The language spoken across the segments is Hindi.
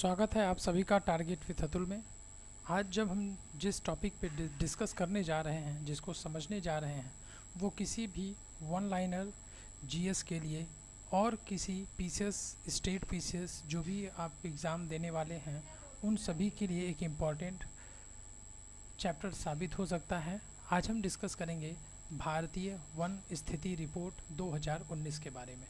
स्वागत है आप सभी का टारगेट विथ अतुल में। आज जब हम जिस टॉपिक पे डिस्कस करने जा रहे हैं, जिसको समझने जा रहे हैं, वो किसी भी वन लाइनर जीएस के लिए और किसी पीसीएस, स्टेट पीसीएस जो भी आप एग्ज़ाम देने वाले हैं, उन सभी के लिए एक इम्पॉर्टेंट चैप्टर साबित हो सकता है। आज हम डिस्कस करेंगे भारतीय वन स्थिति रिपोर्ट 2019 के बारे में।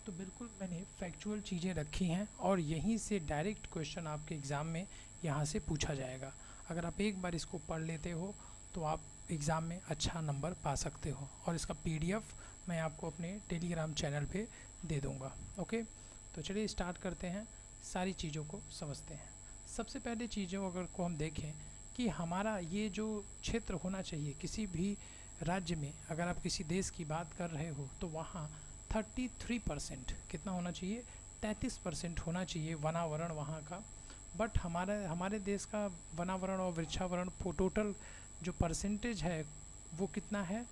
तो बिल्कुल मैंने फैक्चुअल चीज़ें रखी हैं और यहीं से डायरेक्ट क्वेश्चन आपके एग्ज़ाम में यहाँ से पूछा जाएगा। अगर आप एक बार इसको पढ़ लेते हो तो आप एग्ज़ाम में अच्छा नंबर पा सकते हो, और इसका पीडीएफ मैं आपको अपने टेलीग्राम चैनल पे दे दूँगा। ओके, तो चलिए स्टार्ट करते हैं, सारी चीज़ों को समझते हैं। सबसे पहले चीज़ों अगर को हम देखें कि हमारा ये जो क्षेत्र होना चाहिए किसी भी राज्य में, अगर आप किसी देश की बात कर रहे हो तो वहाँ 33% कितना होना चाहिए, 33% होना चाहिए वनावरण वहाँ का। बट हमारे देश का वनावरण और वृक्षावरण टोटल जो परसेंटेज है वो कितना है,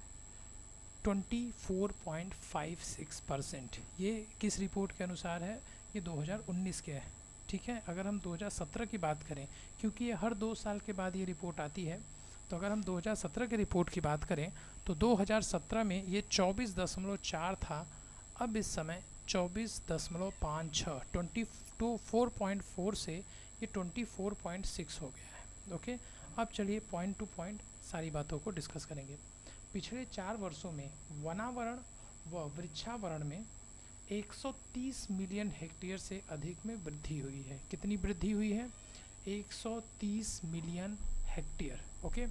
24.56%। ये किस रिपोर्ट के अनुसार है, ये 2019 के है। ठीक है, अगर हम 2017 की बात करें, क्योंकि ये हर 2 साल के बाद ये रिपोर्ट आती है, तो अगर हम 2017 के रिपोर्ट की बात करें तो 2017 में ये 24.4 था। अब इस समय 24.56, 24.4 से ये 24.6 हो गया है। ओके, अब चलिए पॉइंट टू पॉइंट सारी बातों को डिस्कस करेंगे। पिछले 4 वर्षों में वनावरण व वृक्षावरण में 130 मिलियन हेक्टेयर से अधिक में वृद्धि हुई है। कितनी वृद्धि हुई है, 130 मिलियन हेक्टेयर। ओके,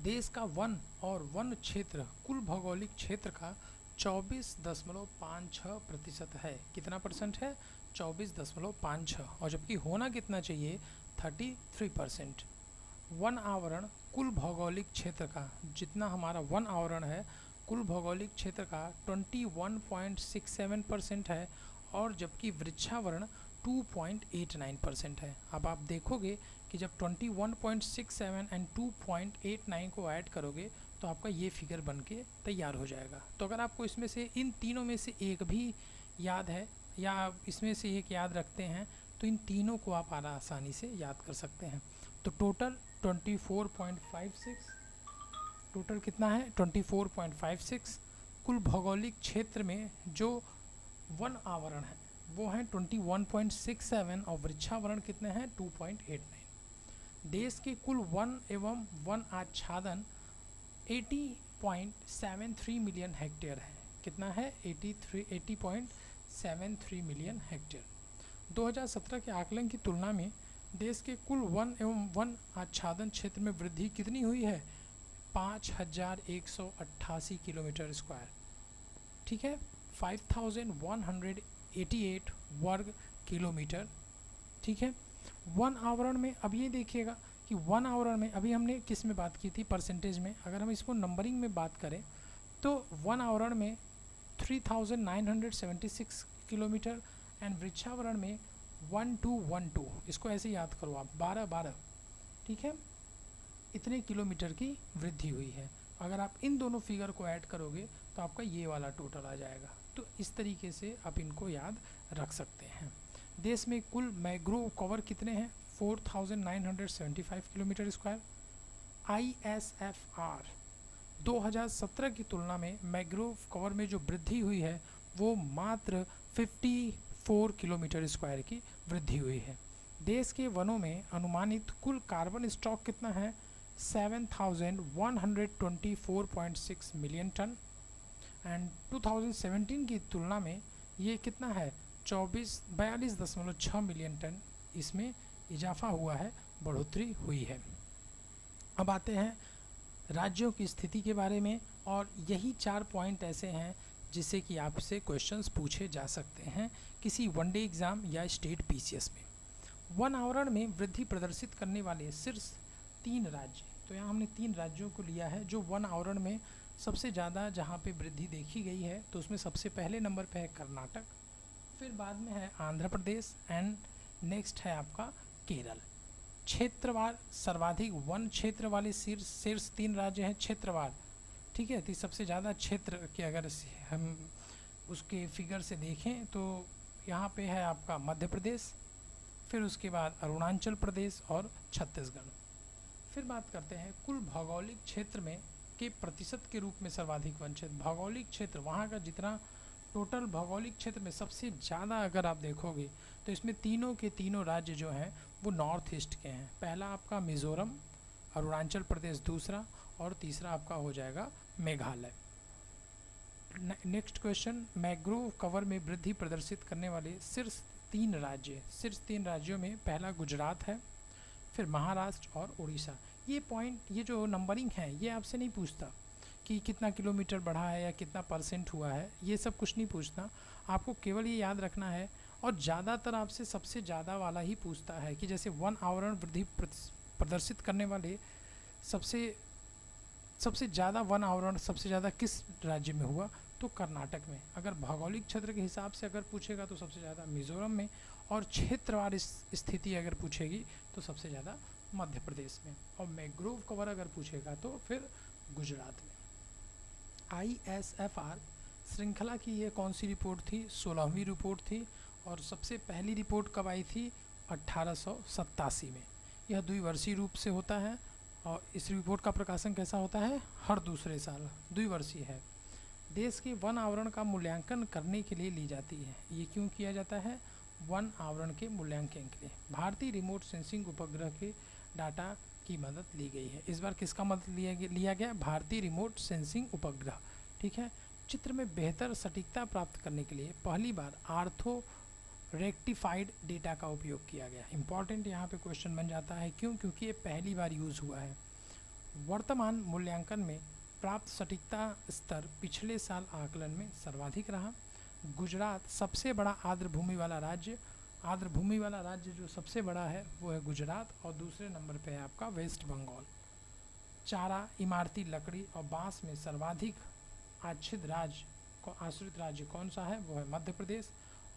देश का वन और वन क्षेत्र कुल भौगोलिक क्षेत्र का 24.56% है। कितना परसेंट है, 24.56, और जबकि होना कितना चाहिए, 33%। वन आवरण कुल भौगोलिक क्षेत्र का, जितना हमारा वन आवरण है कुल भौगोलिक क्षेत्र का 21.67% है, और जबकि वृक्षावरण 2.89% है। अब आप देखोगे कि जब 21.67 एंड 2.89 को ऐड करोगे तो आपका ये फिगर बन के तैयार हो जाएगा। तो अगर आपको इसमें से इन तीनों में से एक भी याद है या इसमें से एक याद रखते हैं तो इन तीनों को आप आसानी से याद कर सकते हैं। तो टोटल 24.56, टोटल कितना है 24.56। कुल भौगोलिक क्षेत्र में जो वन आवरण है वो है 21.67 और वृक्षावरण कितने हैं 2.89। देश के कुल वन एवं वन आच्छादन 80.73 मिलियन हेक्टेयर है। कितना है, 80.73 मिलियन हेक्टेयर। 2017 के आकलन की तुलना में देश के कुल वन एवं वन आच्छादन क्षेत्र में वृद्धि कितनी हुई है, 5188 किलोमीटर स्क्वायर। ठीक है, 5188 वर्ग किलोमीटर। ठीक है, वन आवरण में अब ये देखिएगा कि वन आवरण में अभी हमने किस में बात की थी, परसेंटेज में। अगर हम इसको नंबरिंग में बात करें तो वन आवरण में 3976 किलोमीटर एंड वृक्षावरण में 1212, इसको ऐसे याद करो आप, 1212। ठीक है, इतने किलोमीटर की वृद्धि हुई है। अगर आप इन दोनों फिगर को ऐड करोगे तो आपका ये वाला टोटल आ जाएगा। तो इस तरीके से आप इनको याद रख सकते हैं। देश में कुल मैंग्रोव कवर कितने हैं, 4975 किलोमीटर स्क्वायर। ISFR 2017 की तुलना में मैंग्रोव कवर में जो वृद्धि हुई है वो मात्र 54 किलोमीटर स्क्वायर की वृद्धि हुई है। देश के वनों में अनुमानित कुल कार्बन स्टॉक कितना है, 7124.6 मिलियन टन, एंड 2017 की तुलना में ये कितना है, 42.6 मिलियन टन इसमें इजाफा हुआ है, बढ़ोतरी हुई है। अब आते हैं राज्यों की स्थिति के बारे में, और यही 4 पॉइंट ऐसे हैं जिससे कि आपसे क्वेश्चंस पूछे जा सकते हैं किसी वनडे एग्ज़ाम या स्टेट पीसीएस में। वन आवरण में वृद्धि प्रदर्शित करने वाले शीर्ष 3 राज्य, तो यहाँ हमने 3 राज्यों को लिया है जो वन आवरण में सबसे ज़्यादा जहाँ पे वृद्धि देखी गई है। तो उसमें सबसे पहले नंबर पे है कर्नाटक, फिर बाद में है आंध्र प्रदेश, एंड नेक्स्ट है आपका केरल। क्षेत्रवार सर्वाधिक वन क्षेत्र वाले शीर्ष 3 राज्य हैं क्षेत्रवार। ठीक है, तो सबसे ज़्यादा क्षेत्र के अगर हम उसके फिगर से देखें तो यहाँ पे है आपका मध्य प्रदेश, फिर उसके बाद अरुणाचल प्रदेश और छत्तीसगढ़। फिर बात करते हैं कुल भौगोलिक क्षेत्र में के प्रतिशत के रूप में सर्वाधिक वंचित। भौगोलिक क्षेत्र वहाँ का जितना टोटल भौगोलिक क्षेत्र में सबसे ज़्यादा अगर आप देखोगे तो इसमें तीनों के तीनों राज्य जो हैं वो नॉर्थ ईस्ट के हैं। पहला आपका मिज़ोरम, अरुणाचल प्रदेश दूसरा, और तीसरा आपका हो जाएगा Meghalaya. Next question, mangrove cover में वृद्धि प्रदर्शित करने वाले शीर्ष तीन राज्यों में पहला गुजरात है, फिर महाराष्ट्र और उड़ीसा। ये पॉइंट, ये जो नंबरिंग है ये आपसे नहीं पूछता कि कितना किलोमीटर बढ़ा है या कितना परसेंट हुआ है, ये सब कुछ नहीं पूछना। आपको केवल ये याद रखना है, और ज़्यादातर आपसे सबसे ज़्यादा वाला ही पूछता है कि जैसे वन आवरण वृद्धि प्रदर्शित करने वाले सबसे ज़्यादा वन आवरण सबसे ज़्यादा किस राज्य में हुआ, तो कर्नाटक में। अगर भौगोलिक क्षेत्र के हिसाब से अगर पूछेगा तो सबसे ज़्यादा मिज़ोरम में, और क्षेत्रवार स्थिति अगर पूछेगी तो सबसे ज़्यादा मध्य प्रदेश में, और मैंग्रोव कवर अगर पूछेगा तो फिर गुजरात में। ISFR श्रृंखला की ये कौन सी रिपोर्ट थी? 16वीं रिपोर्ट थी, और सबसे पहली रिपोर्ट कब आई थी? 1887 में। यह द्विवर्षीय रूप से होता है, और इस रिपोर्ट का प्रकाशन कैसा होता है? हर दूसरे साल, द्विवर्षीय है। देश के वन आवरण का मूल्यांकन करने के लिए ली जाती है। ये क्यों किया जाता है? वन आवरण के मूल्यांकन के लिए भारतीय रिमोट सेंसिंग उपग्रह के डाटा की मदद ली गई है। इस बार किसका मदद लिया गया? भारतीय रिमोट सेंसिंग उपग्रह। ठीक है। चित्र में बेहतर सटीकता प्राप्त करने के लिए पहली बार आर्थो रेक्टिफाइड डेटा का उपयोग किया गया। इंपॉर्टेंट यहाँ पे क्वेश्चन बन जाता है, क्यों? क्योंकि ये पहली बार यूज़ हुआ है। वर्तमान मूल्यांकन में प्राप्त सटीकता स्तर पिछले साल आकलन में सर्वाधिक रहा। गुजरात सबसे बड़ा आर्द्रभूमि वाला राज्य जो सबसे बड़ा है वो है गुजरात, और दूसरे नंबर पे है आपका वेस्ट बंगाल। चारा, इमारती लकड़ी और बांस में सर्वाधिक आश्रित राज्य कौन सा है? वो है मध्य प्रदेश।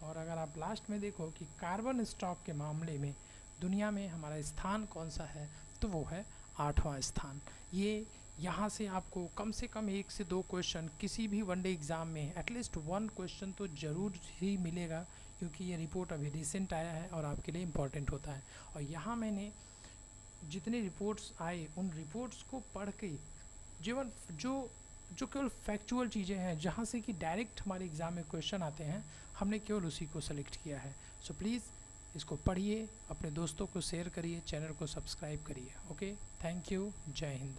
और अगर आप लास्ट में देखो कि कार्बन स्टॉक के मामले में दुनिया में हमारा स्थान कौन सा है, तो वो है 8वां स्थान। ये यहाँ से आपको कम से कम 1 से 2 क्वेश्चन किसी भी वनडे एग्ज़ाम में एटलीस्ट 1 क्वेश्चन तो ज़रूर ही मिलेगा, क्योंकि ये रिपोर्ट अभी रिसेंट आया है और आपके लिए इम्पॉर्टेंट होता है। और यहाँ मैंने जितने रिपोर्ट्स आए उन रिपोर्ट्स को पढ़ के जीवन जो केवल फैक्चुअल चीज़ें हैं, जहाँ से कि डायरेक्ट हमारे एग्ज़ाम में क्वेश्चन आते हैं, हमने केवल उसी को सेलेक्ट किया है। सो प्लीज़ इसको पढ़िए, अपने दोस्तों को शेयर करिए, चैनल को सब्सक्राइब करिए। ओके, थैंक यू, जय हिंद।